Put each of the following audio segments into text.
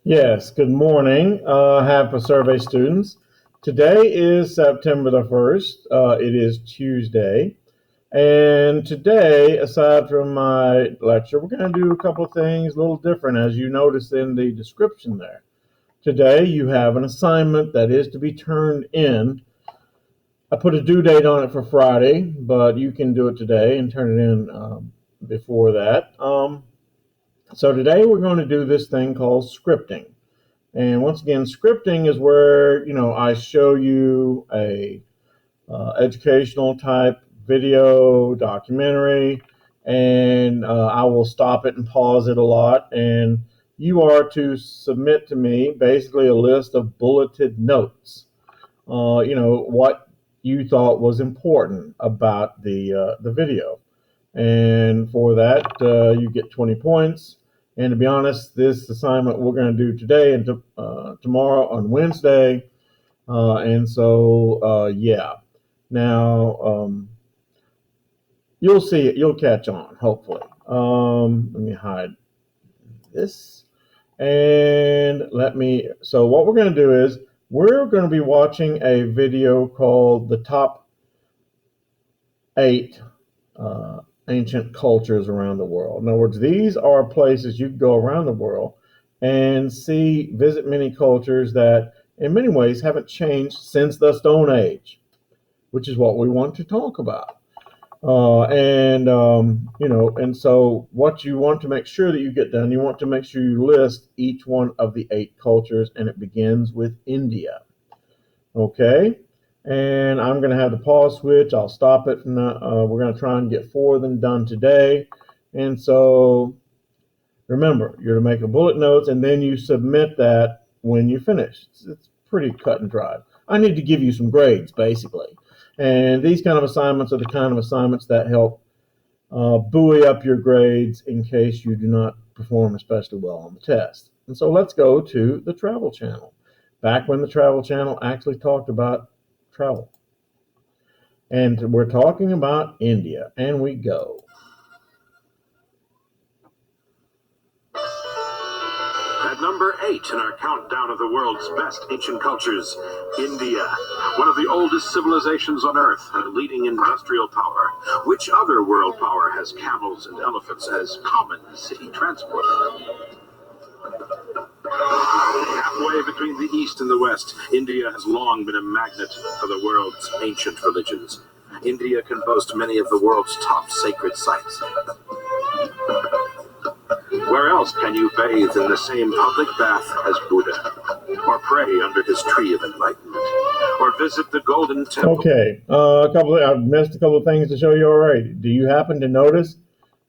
Yes, good morning, HAVPA survey students. Today is September the 1st. It is Tuesday. And today, aside from my lecture, we're going to do a couple of things a little different, as you notice in the description there. Today, you have an assignment that is to be turned in. I put a due date on it for Friday, but you can do it today and turn it in before that. So today, we're going to do this thing called scripting. And once again, scripting is where I show you a educational type video documentary, and I will stop it and pause it a lot. And you are to submit to me basically a list of bulleted notes. What you thought was important about the video, and for that you get 20 points. And to be honest, this assignment we're going to do today and tomorrow on Wednesday, and so yeah. Now you'll see it. You'll catch on, hopefully. Let me hide this, and so what we're going to do is we're going to be watching a video called the top 8 ancient cultures around the world. In other words, these are places you can go around the world and visit many cultures that in many ways haven't changed since the Stone Age, which is what we want to talk about. And so what you want to make sure that you get done, you want to make sure you list each one of the 8 cultures, and it begins with India. Okay? And I'm going to have the pause switch. I'll stop it. We're going to try and get 4 of them done today. And so remember, you're to make a bullet notes, and then you submit that when you finish. It's pretty cut and dry. I need to give you some grades, basically. And these kind of assignments are the kind of assignments that help buoy up your grades in case you do not perform especially well on the test. And so let's go to the Travel Channel. Back when the Travel Channel actually talked about travel. And we're talking about India, and we go. At number 8 in our countdown of the world's best ancient cultures, India, one of the oldest civilizations on Earth and leading industrial power. Which other world power has camels and elephants as common city transport? Halfway between the East and the West, India has long been a magnet for the world's ancient religions. India can boast many of the world's top sacred sites. Where else can you bathe in the same public bath as Buddha, or pray under his tree of enlightenment, or visit the Golden Temple? Okay, I've missed a couple of things to show you already. Do you happen to notice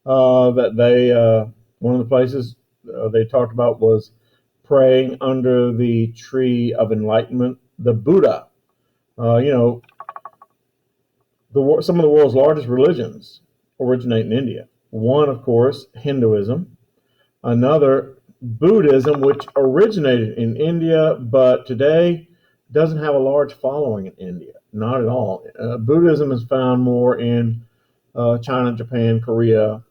that one of the places they talked about was praying under the tree of enlightenment, the Buddha? Some of the world's largest religions originate in India. One, of course, Hinduism. Another, Buddhism, which originated in India, but today doesn't have a large following in India. Not at all. Buddhism is found more in China, Japan, Korea,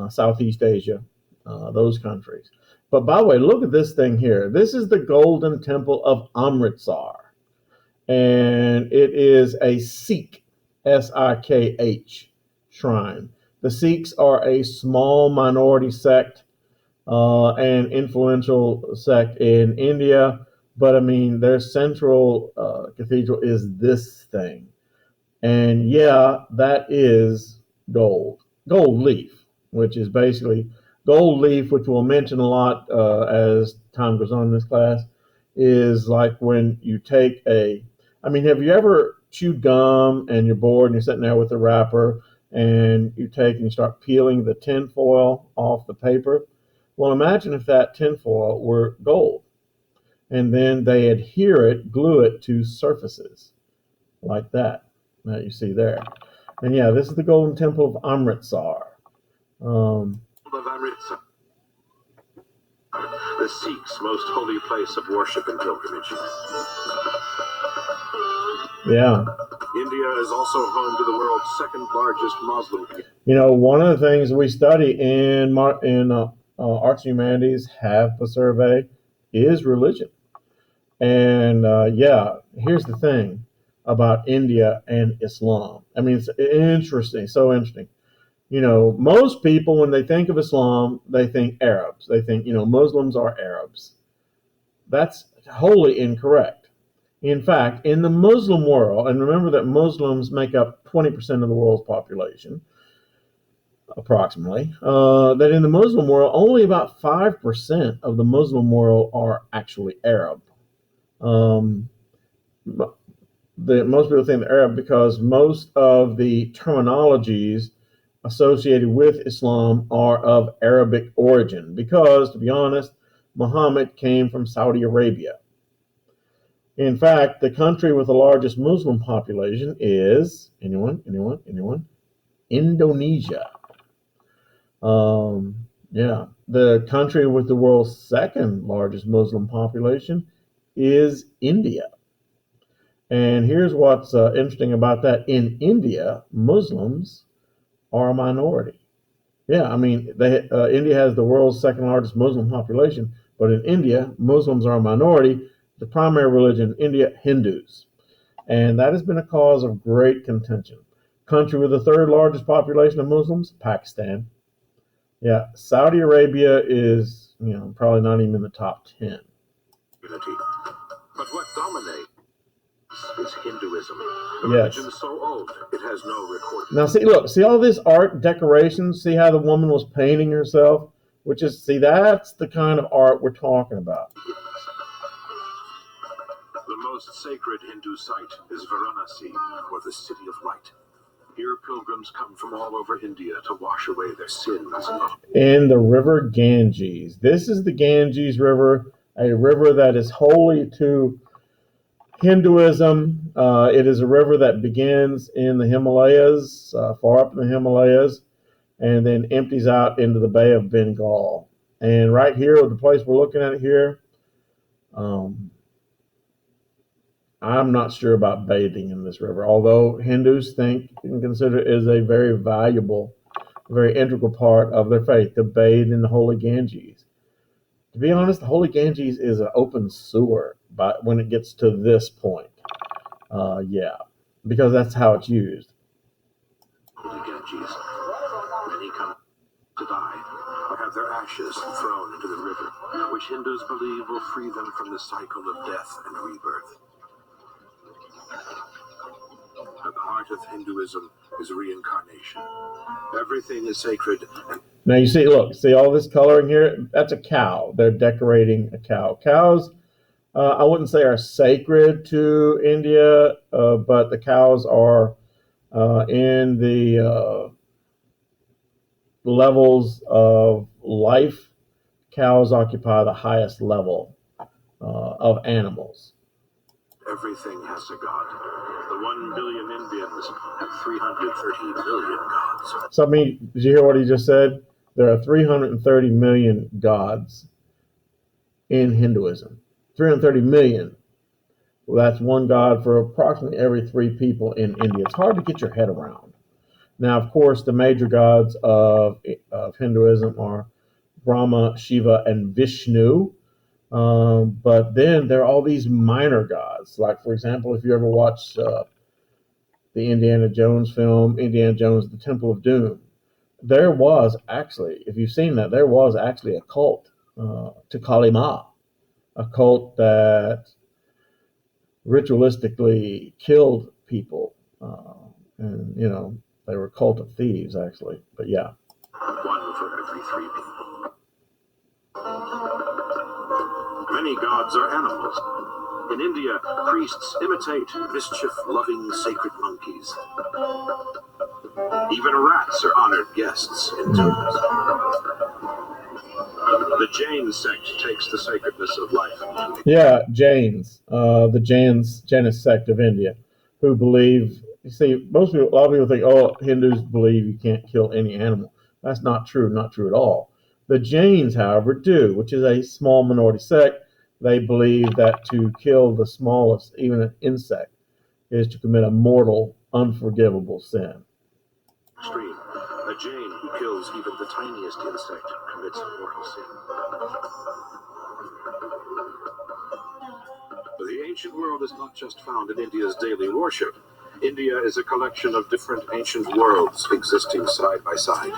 Southeast Asia, those countries. But by the way, look at this thing here. This is the Golden Temple of Amritsar. And it is a Sikh, Sikh, shrine. The Sikhs are a small minority sect and influential sect in India. But I mean, their central cathedral is this thing. And yeah, that is gold leaf, which is basically gold leaf, which we'll mention a lot as time goes on in this class, is like when you take have you ever chewed gum and you're bored and you're sitting there with the wrapper and you start peeling the tin foil off the paper? Well, imagine if that tin foil were gold, and then they glue it to surfaces like that you see there. And yeah, this is the Golden Temple of Amritsar. The Sikhs' most holy place of worship and pilgrimage. Yeah. India is also home to the world's second largest Muslim community. One of the things we study in Arts and Humanities, HAVPA survey, is religion. And here's the thing about India and Islam. I mean, it's interesting, so interesting. Most people, when they think of Islam, they think Arabs. They think, Muslims are Arabs. That's wholly incorrect. In fact, in the Muslim world, and remember that Muslims make up 20% of the world's population, approximately, that in the Muslim world, only about 5% of the Muslim world are actually Arab. Um, most people think they're Arab because most of the terminologies associated with Islam are of Arabic origin. Because, to be honest, Muhammad came from Saudi Arabia. In fact, the country with the largest Muslim population is Indonesia. The country with the world's second largest Muslim population is India. And here's what's interesting about that. In India, Muslims are a minority. Yeah, I mean, India has the world's second largest Muslim population, but in India, Muslims are a minority. The primary religion in India, Hindus. And that has been a cause of great contention. Country with the third largest population of Muslims, Pakistan. Yeah, Saudi Arabia is, probably not even in the top 10. But what dominates is Hinduism. The Yes. religion is so old, it has no recording. Now, see all this art decorations? See how the woman was painting herself? That's the kind of art we're talking about. The most sacred Hindu site is Varanasi, or the City of Light. Here, pilgrims come from all over India to wash away their sins. In the river Ganges. This is the Ganges River, a river that is holy to Hinduism. It is a river that begins in the Himalayas, far up in the Himalayas, and then empties out into the Bay of Bengal. And right here, the place we're looking at here, I'm not sure about bathing in this river, although Hindus think and consider it as a very valuable, very integral part of their faith to bathe in the holy Ganges. To be honest, the holy Ganges is an open sewer when it gets to this point. Because that's how it's used. Holy Ganges. Many come to die or have their ashes thrown into the river, which Hindus believe will free them from the cycle of death and rebirth. At the heart of Hinduism is reincarnation. Everything is sacred. Now you see all this coloring here? That's a cow. They're decorating a cow. Cows, I wouldn't say are sacred to India, but the cows are in the levels of life. Cows occupy the highest level of animals. Everything has a god. The 1 billion Indians have 330 million gods. So, did you hear what he just said? There are 330 million gods in Hinduism. 330 million. Well, that's one god for approximately every 3 people in India. It's hard to get your head around. Now, of course, the major gods of Hinduism are Brahma, Shiva, and Vishnu. But then there are all these minor gods. Like, for example, if you ever watch the Indiana Jones film, Indiana Jones, The Temple of Doom, there was actually, if you've seen that, there was actually a cult to Kali Ma, a cult that ritualistically killed people. And, they were a cult of thieves, actually. But yeah. One for every 3 people. Many gods are animals. In India, priests imitate mischief-loving sacred monkeys. Even rats are honored guests in tombs. The Jain sect takes the sacredness of life. Yeah, Jains, the Jainist sect of India, who believe. You see, a lot of people think, Hindus believe you can't kill any animal. That's not true at all. The Jains, however, do, which is a small minority sect. They believe that to kill the smallest, even an insect, is to commit a mortal, unforgivable sin. Extreme. A Jain who kills even the tiniest insect commits a mortal sin. ancient world is not just found in India's daily worship. India is a collection of different ancient worlds existing side by side.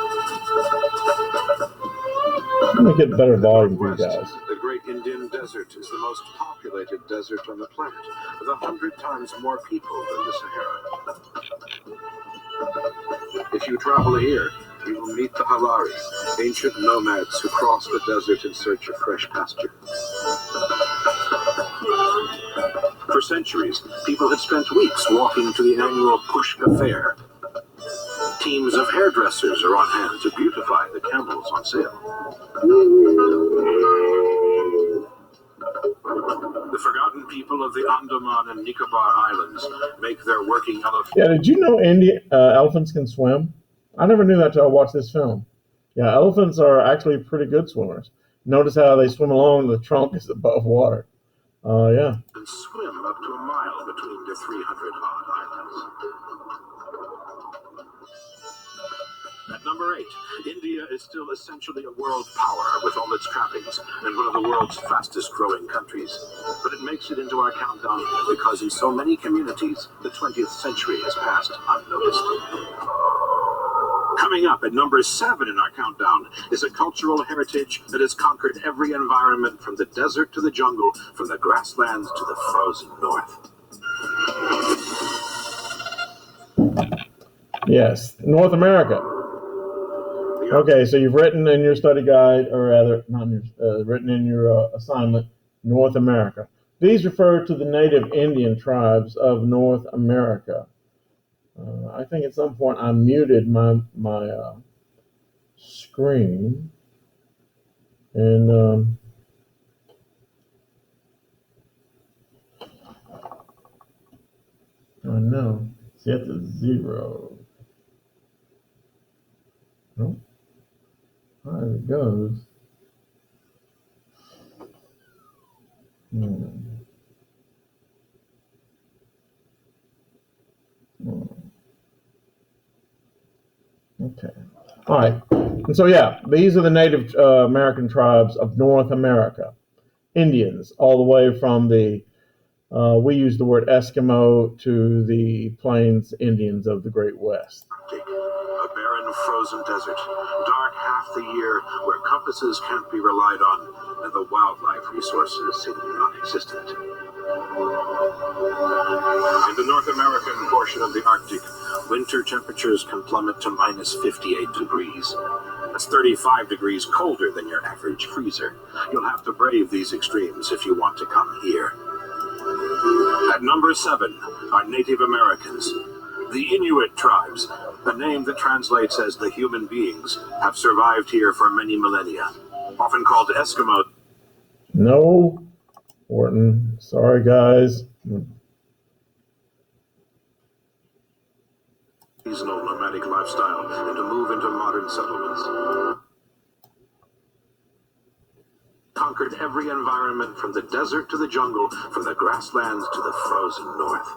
Let me get better volume for you Northwest, guys. the Great Indian Desert is the most populated desert on the planet, with 100 times more people than the Sahara. If you travel here, you will meet the Halaris, ancient nomads who cross the desert in search of fresh pasture. For centuries, people had spent weeks walking to the annual Pushka Fair. Teams of hairdressers are on hand to beautify the camels on sale. The forgotten people of the Andaman and Nicobar Islands make their working elephants. Yeah, did you know elephants can swim? I never knew that until I watched this film. Yeah, elephants are actually pretty good swimmers. Notice how they swim along, the trunk is above water. Yeah. And swim up to a mile between the 300-odd islands. At number 8, India is still essentially a world power with all its trappings and one of the world's fastest growing countries. But it makes it into our countdown because in so many communities, the 20th century has passed unnoticed. Coming up at number 7 in our countdown is a cultural heritage that has conquered every environment from the desert to the jungle, from the grasslands to the frozen north. Yes, North America. Okay, so you've written in your study guide, or rather, not in your, written in your assignment, North America. These refer to the native Indian tribes of North America. I think at some point I muted my screen, and I know, set to 0. Nope. There it goes. Okay. All right. And so, yeah, these are the Native American tribes of North America. Indians, all the way from the, we use the word Eskimo, to the Plains Indians of the Great West. A barren, frozen desert, dark half the year, where compasses can't be relied on, and the wildlife resources seem non-existent. In the North American portion of the Arctic, winter temperatures can plummet to minus 58 degrees. That's 35 degrees colder than your average freezer. You'll have to brave these extremes if you want to come here. At number 7 are Native Americans. The Inuit tribes, a name that translates as the human beings, have survived here for many millennia. Often called Eskimo. No, Orton. Sorry, guys. Seasonal nomadic lifestyle and to move into modern settlements. Conquered every environment from the desert to the jungle, from the grasslands to the frozen north.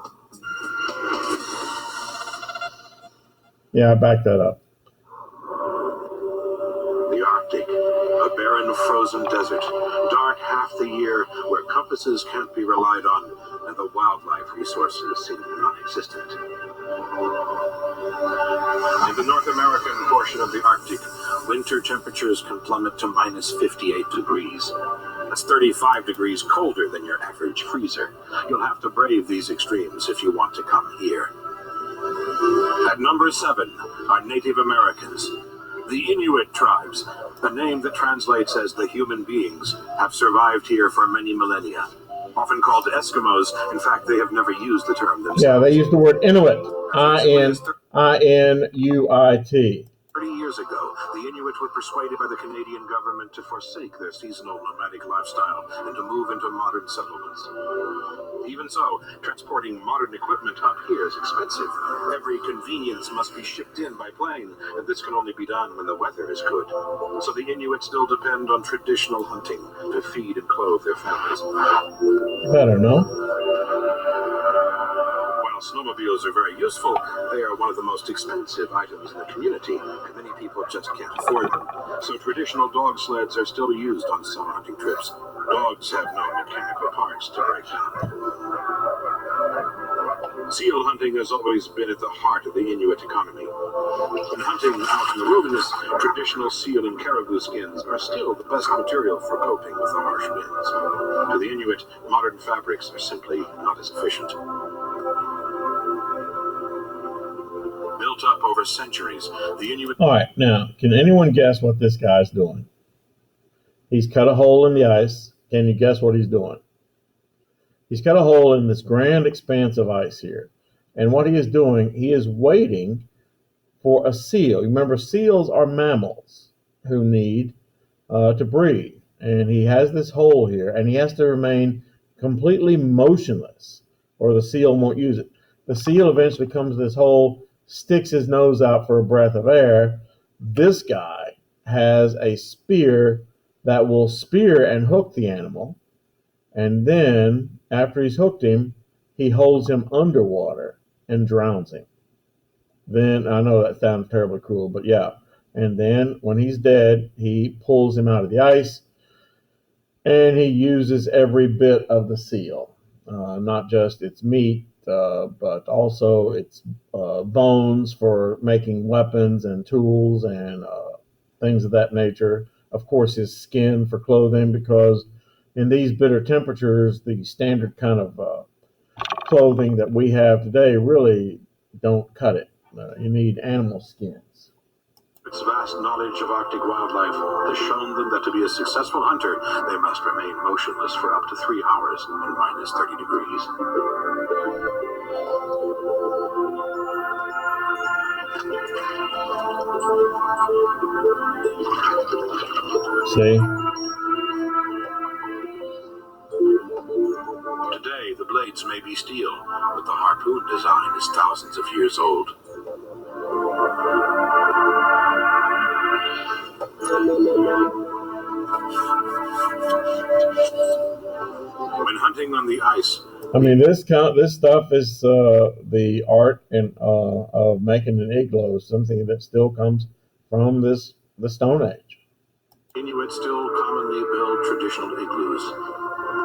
Yeah, I backed that up. The Arctic, a barren, frozen desert, dark half the year, where compasses can't be relied on, and the wildlife resources seem non-existent. In the North American portion of the Arctic, winter temperatures can plummet to minus 58 degrees. That's 35 degrees colder than your average freezer. You'll have to brave these extremes if you want to come here. At number 7 are Native Americans. The Inuit tribes, a name that translates as the human beings, have survived here for many millennia. Often called Eskimos, in fact, they have never used the term themselves. Yeah, they use the word Inuit, I-N-U-I-T. 30 years ago, the Inuit were persuaded by the Canadian government to forsake their seasonal nomadic lifestyle and to move into modern settlements. Even so, transporting modern equipment up here is expensive. Every convenience must be shipped in by plane, and this can only be done when the weather is good. So the Inuit still depend on traditional hunting to feed and clothe their families. Better, no? Snowmobiles are very useful. They are one of the most expensive items in the community, and many people just can't afford them. So traditional dog sleds are still used on summer hunting trips. Dogs have no mechanical parts to break down. Seal hunting has always been at the heart of the Inuit economy. When hunting out in the wilderness, traditional seal and caribou skins are still the best material for coping with the harsh winds. To the Inuit, modern fabrics are simply not as efficient. Built up over centuries, the Inuit... All right, now, can anyone guess what this guy's doing? He's cut a hole in the ice. Can you guess what he's doing? He's cut a hole in this grand expanse of ice here. And what he is doing, he is waiting for a seal. Remember, seals are mammals who need to breathe. And he has this hole here, and he has to remain completely motionless, or the seal won't use it. The seal eventually comes to this hole, sticks his nose out for a breath of air. This guy has a spear that will spear and hook the animal. And then, after he's hooked him, he holds him underwater and drowns him. Then, I know that sounds terribly cruel, but yeah. And then, when he's dead, he pulls him out of the ice, and he uses every bit of the seal. Not just its meat, but also its bones for making weapons and tools and things of that nature. Of course, his skin for clothing, because in these bitter temperatures, the standard kind of clothing that we have today really don't cut it. You need animal skins. Its vast knowledge of Arctic wildlife has shown them that to be a successful hunter, they must remain motionless for up to 3 hours in minus 30 degrees. See? Today, the blades may be steel, but the harpoon design is thousands of years old. When hunting on the ice, I mean, this stuff is the art of making an igloo, something that still comes from the Stone Age. Inuit still commonly build traditional igloos.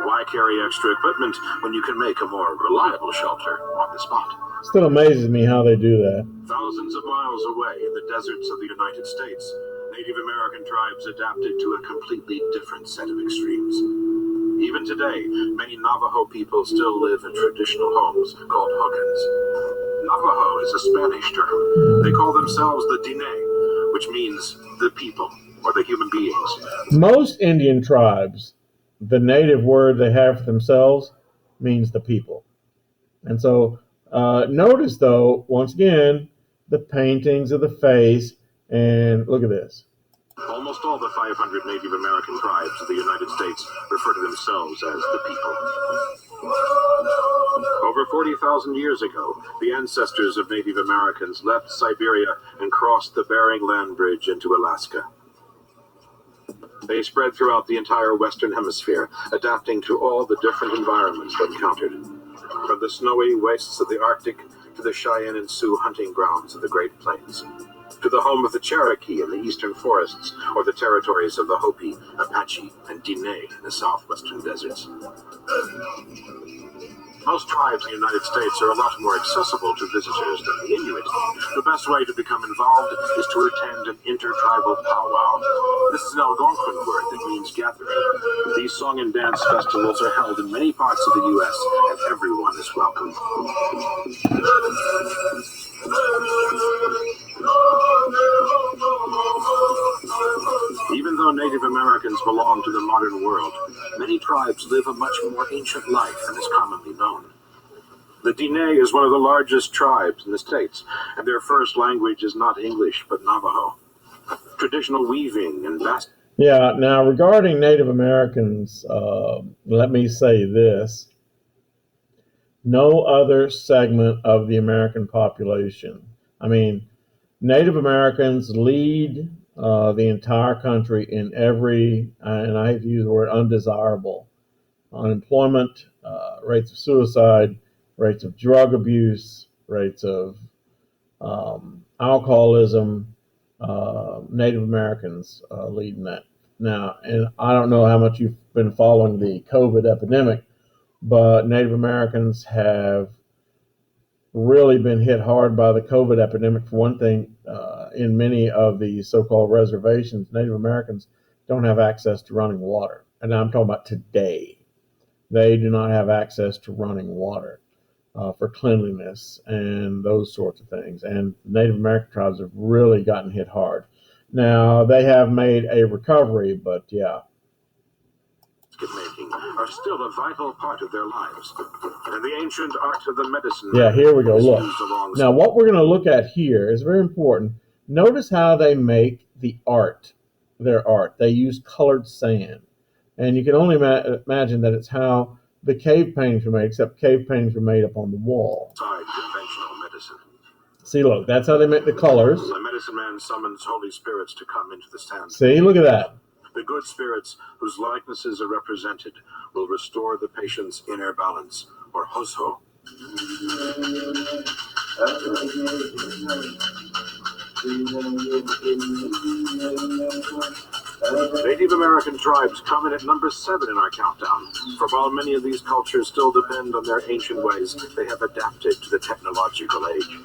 Why carry extra equipment when you can make a more reliable shelter on the spot? Still amazes me how they do that. Thousands of miles away in the deserts of the United States, Native American tribes adapted to a completely different set of extremes. Even today, many Navajo people still live in traditional homes called hogans. Navajo is a Spanish term. They call themselves the Diné, which means the people, or the human beings. Most Indian tribes, the native word they have for themselves means the people. And so notice, though, once again, the paintings of the face, and look at this. Almost all the 500 Native American tribes of the United States refer to themselves as the people. Over 40,000 years ago, the ancestors of Native Americans left Siberia and crossed the Bering Land Bridge into Alaska. They spread throughout the entire Western Hemisphere, adapting to all the different environments they encountered. From the snowy wastes of the Arctic to the Cheyenne and Sioux hunting grounds of the Great Plains, to the home of the Cherokee in the eastern forests, or the territories of the Hopi, Apache, and Diné in the southwestern deserts. Most tribes in the United States are a lot more accessible to visitors than the Inuit. The best way to become involved is to attend an intertribal powwow. This is an Algonquin word that means gathering. These song and dance festivals are held in many parts of the U.S., and everyone is welcome. Even though Native Americans belong to the modern world, many tribes live a much more ancient life than is commonly known. The Diné is one of the largest tribes in the States, and their first language is not English, but Navajo. Traditional weaving and basket. Yeah, now regarding Native Americans, let me say this. No other segment of the American population. I mean, Native Americans lead the entire country in every, and I hate to use the word undesirable, unemployment, rates of suicide, rates of drug abuse, rates of alcoholism. Native Americans lead in that. Now, and I don't know how much you've been following the COVID epidemic, but Native Americans have really been hit hard by the COVID epidemic. For one thing, in many of the so-called reservations, Native Americans don't have access to running water. And I'm talking about today. They do not have access to running water for cleanliness and those sorts of things. And Native American tribes have really gotten hit hard. Now, they have made a recovery, but yeah. Making are still a vital part of their lives. And the ancient art of the medicine. Yeah, here we go. Look. Now, what we're going to look at here is very important. Notice how they make the art, their art. They use colored sand. And you can only imagine that it's how the cave paintings were made, except cave paintings were made up on the wall. Conventional medicine. See, look, that's how they make the colors. The medicine man summons holy spirits to come into the stand. See, look at that. The good spirits, whose likenesses are represented, will restore the patient's inner balance, or hosho. Native American tribes come in at number 7 in our countdown. For while many of these cultures still depend on their ancient ways, they have adapted to the technological age.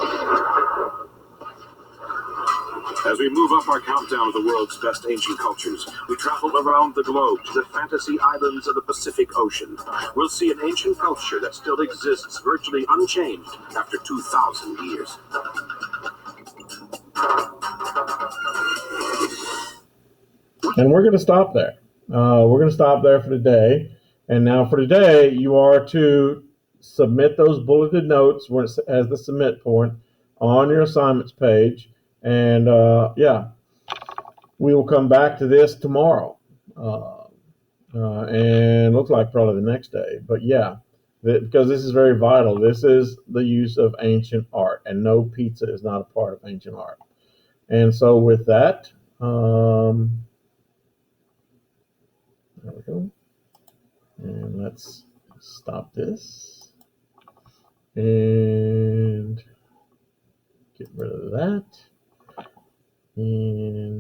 As we move up our countdown of the world's best ancient cultures, we travel around the globe to the fantasy islands of the Pacific Ocean. We'll see an ancient culture that still exists virtually unchanged after 2,000 years. And we're going to stop there. We're going to stop there for today. And now for today, you are to submit those bulleted notes where it has the submit point on your assignments page. And yeah, we will come back to this tomorrow. And looks like probably the next day. But yeah, because this is very vital. This is the use of ancient art. And no, pizza is not a part of ancient art. And so with that, there we go. And let's stop this. And get rid of that. And